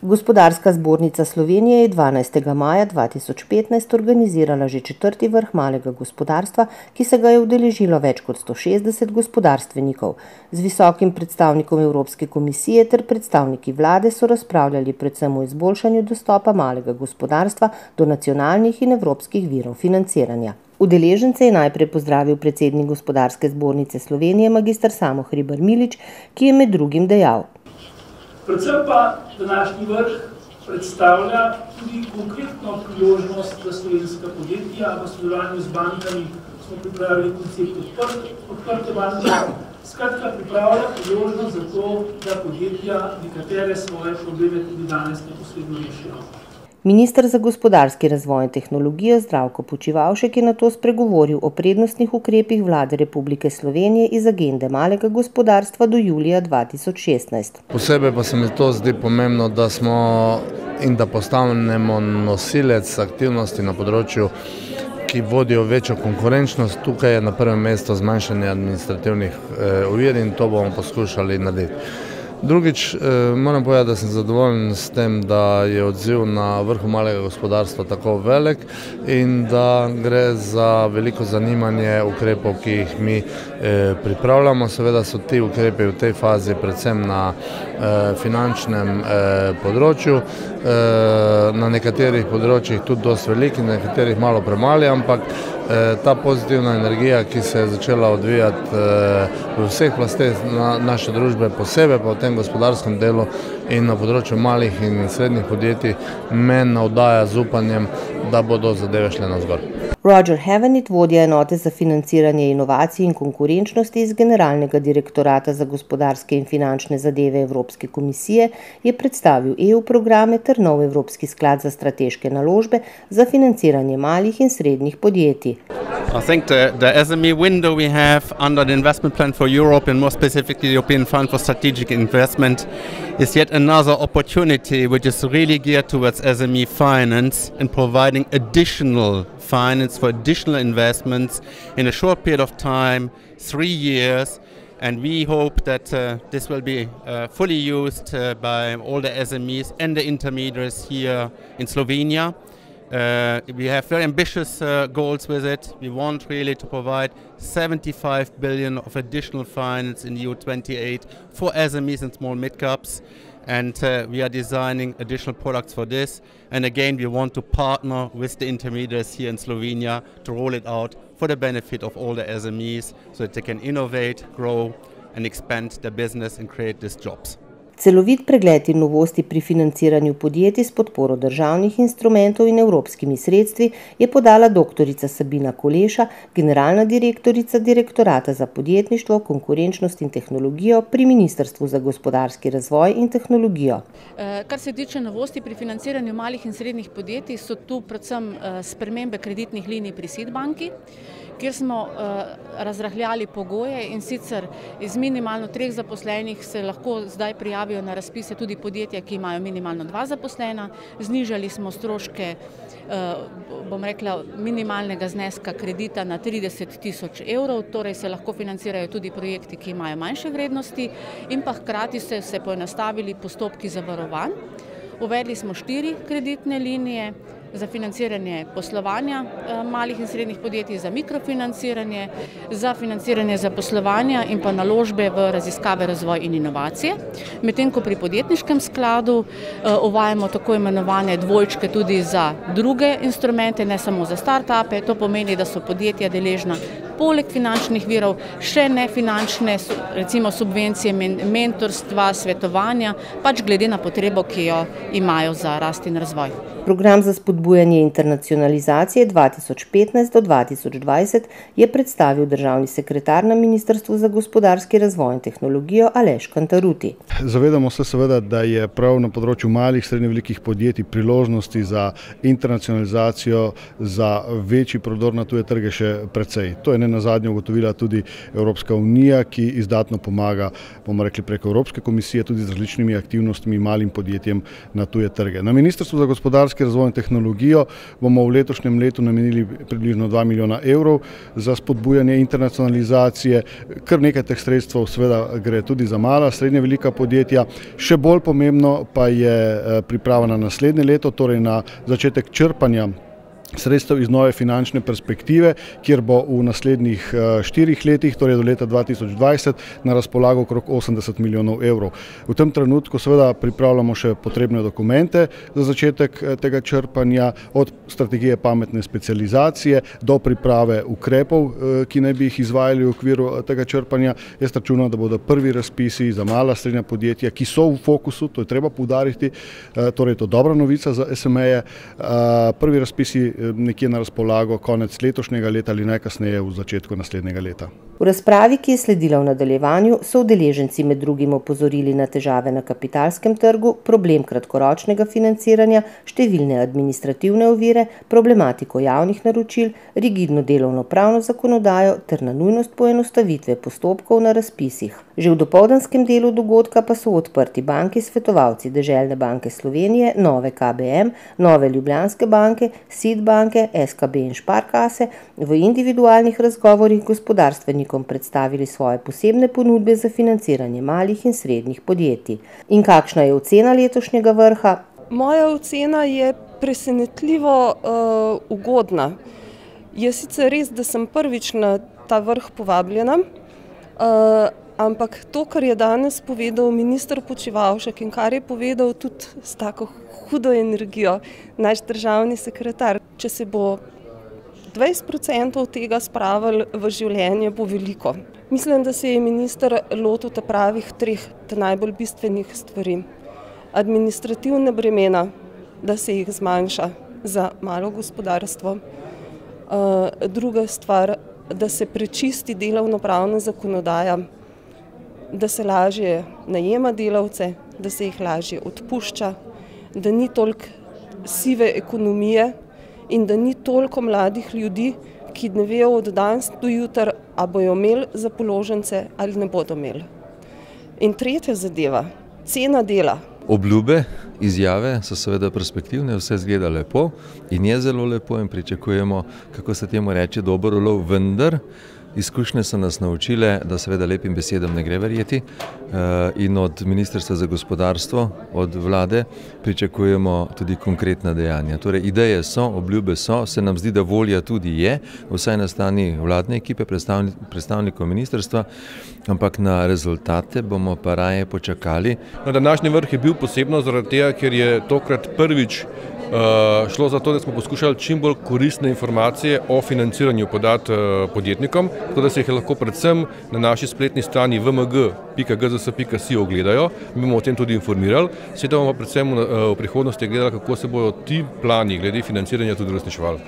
Gospodarska zbornica Slovenije je 12. maja 2015 organizirala že 4. vrh malega gospodarstva, ki se ga je udeležilo več kot 160 gospodarstvenikov. Z visokim predstavnikom Evropske komisije ter predstavniki vlade so razpravljali predvsem o izboljšanju dostopa malega gospodarstva do nacionalnih in evropskih virov financiranja. Udeležence je najprej pozdravil predsednik Gospodarske zbornice Slovenije magister Samo Hribar Milič, ki je med drugim dejal: Predvsem pa današnji vrh predstavlja tudi konkretno priložnost za slovenska podjetja. V sodelovanju z bankami smo pripravili koncept odprte banke. Skratka, pripravlja priložnost za to, da podjetja nekatere svoje probleme tudi danes neposredno rešijo. Minister za gospodarski razvoj in tehnologijo Zdravko Počivalšek je nato spregovoril o prednostnih ukrepih vlade Republike Slovenije iz agende malega gospodarstva do julija 2016. Posebej pa se mi to zdi pomembno, da smo in da postanemo nosilec aktivnosti na področju, ki vodijo večjo konkurenčnost. Tukaj je na prvem mestu zmanjšanje administrativnih ovir in to bomo poskušali narediti. Drugič, moram povedati, da sem zadovoljen s tem, da je odziv na vrhu malega gospodarstva tako velik in da gre za veliko zanimanje ukrepov, ki jih mi pripravljamo. Seveda so ti ukrepi v tej fazi predvsem na finančnem področju, na nekaterih področjih tudi dosti veliki, na nekaterih malo premali, ampak ta pozitivna energija, ki se je začela odvijati v vseh plasteh naše družbe, posebej pa v tem gospodarskem delu in na področju malih in srednjih podjetij, me navdaja z upanjem, da bodo zadeve šle navzgor. Roger Hevenit, vodja enote za financiranje inovacij in konkurenčnosti iz Generalnega direktorata za gospodarske in finančne zadeve Evropske komisije, je predstavil EU programe ter nov Evropski sklad za strateške naložbe za financiranje malih in srednjih podjetij. I think the SME window we have under the investment plan for Europe and more specifically the European Fund for Strategic Investment is yet another opportunity which is really geared towards SME finance and providing additional finance for additional investments in a short period of time, 3 years. And we hope that this will be fully used by all the SMEs and the intermediaries here in Slovenia. We have very ambitious goals with it. We want really to provide 75 billion of additional finance in EU 28 for SMEs and small mid-caps. And we are designing additional products for this. And again, we want to partner with the intermediaries here in Slovenia to roll it out for the benefit of all the SMEs so that they can innovate, grow and expand their business and create these jobs. Celovit pregled in novosti pri financiranju podjetij s podporo državnih instrumentov in evropskimi sredstvi je podala doktorica Sabina Koleša, generalna direktorica Direktorata za podjetništvo, konkurenčnost in tehnologijo pri Ministrstvu za gospodarski razvoj in tehnologijo. Kar se tiče novosti pri financiranju malih in srednjih podjetij, so tu predvsem spremembe kreditnih linij pri SID banki, kjer smo razrahljali pogoje in sicer iz minimalno 3 zaposlenih se lahko zdaj prijavijo na razpise tudi podjetja, ki imajo minimalno 2 zaposlena. Znižali smo stroške, bom rekla, minimalnega zneska kredita na 30 tisoč evrov, torej se lahko financirajo tudi projekti, ki imajo manjše vrednosti in pa hkrati se poenostavili postopki zavarovanj. Uvedli smo 4 kreditne linije za financiranje poslovanja malih in srednjih podjetij, za mikrofinanciranje, za financiranje zaposlovanja in pa naložbe v raziskave, razvoj in inovacije. Medtem ko pri podjetniškem skladu uvajamo tako imenovane dvojčke tudi za druge instrumente, ne samo za start-upe. To pomeni, da so podjetja deležna poleg finančnih virov še nefinančne, recimo subvencije, mentorstva, svetovanja, pač glede na potrebo, ki jo imajo za rast in razvoj. Program za spodbujanje internacionalizacije 2015 do 2020 je predstavil državni sekretar na Ministrstvu za gospodarski razvoj in tehnologijo Aleš Kantaruti. Zavedamo se seveda, da je prav na področju malih, srednje velikih podjetij priložnosti za internacionalizacijo, za večji prodor na tuje trge še precej. To je ne nazadnje ugotovila tudi Evropska unija, ki izdatno pomaga, bomo rekli, preko Evropske komisije tudi z različnimi aktivnostmi malim podjetjem na tuje trge. Na Ministrstvu za gospodarski razvoj in tehnologijo bomo v letošnjem letu namenili približno 2 milijona evrov za spodbujanje internacionalizacije. Kar nekaj teh sredstev seveda gre tudi za mala, srednje velika podjetja. Še bolj pomembno pa je priprava na naslednje leto, torej na začetek črpanja sredstev iz nove finančne perspektive, kjer bo v naslednjih 4 letih, torej do leta 2020, na razpolago okrog 80 milijonov evrov. V tem trenutku seveda pripravljamo še potrebne dokumente za začetek tega črpanja, od strategije pametne specializacije do priprave ukrepov, ki naj bi jih izvajali v okviru tega črpanja. Jaz računam, da bodo prvi razpisi za mala srednja podjetja, ki so v fokusu, to je treba poudariti, torej to dobra novica za SME-je, prvi razpisi nekje na razpolago konec letošnjega leta ali najkasneje v začetku naslednjega leta. V razpravi, ki je sledila v nadaljevanju, so udeleženci med drugim opozorili na težave na kapitalskem trgu, problem kratkoročnega financiranja, številne administrativne ovire, problematiko javnih naročil, rigidno delovno-pravno zakonodajo ter na nujnost poenostavitve postopkov na razpisih. Že v dopoldanskem delu dogodka pa so odprti banki svetovalci Deželne banke Slovenije, Nove KBM, Nove Ljubljanske banke, SID banke, SKB in Šparkase v individualnih razgovorih gospodarstvenikom predstavili svoje posebne ponudbe za financiranje malih in srednjih podjetij. In kakšna je ocena letošnjega vrha? Moja ocena je presenetljivo ugodna. Je sicer res, da sem prvič na ta vrh povabljena, ampak to, kar je danes povedal minister Počivalšek in kar je povedal tudi s tako hudo energijo naš državni sekretar, če se bo 20% tega spravili v življenje, bo veliko. Mislim, da se je minister lotil pravih 3 najbolj bistvenih stvari. Administrativne bremena, da se jih zmanjša za malo gospodarstvo. Druga stvar, da se prečisti delovno-pravna zakonodaja, da se lažje najema delavce, da se jih lažje odpušča, da ni toliko sive ekonomije in da ni toliko mladih ljudi, ki ne vejo od danes do jutri, a bojo imeli za položnice ali ne bodo imeli. In tretja zadeva, cena dela. Obljube, izjave so seveda perspektivne, vse zgleda lepo in je zelo lepo in pričakujemo, kako se temu reče, dober ulov, vendar izkušnje so nas naučile, da seveda lepim besedam ne gre verjeti in od Ministrstva za gospodarstvo, od vlade pričakujemo tudi konkretna dejanja. Torej ideje so, obljube so, se nam zdi, da volja tudi je, vsaj na strani vladne ekipe, predstavnikov ministrstva, ampak na rezultate bomo pa raje počakali. Na današnji vrh je bil posebno zaradi tega, ker je tokrat prvič šlo za to, da smo poskušali čim bolj koristne informacije o financiranju podati podjetnikom, tako da se jih lahko predvsem na naši spletni strani wmg.gzs.si ogledajo. Mi bomo o tem tudi informirali, seveda bomo predvsem v prihodnosti gledali, kako se bodo ti plani glede financiranja tudi uresničevali.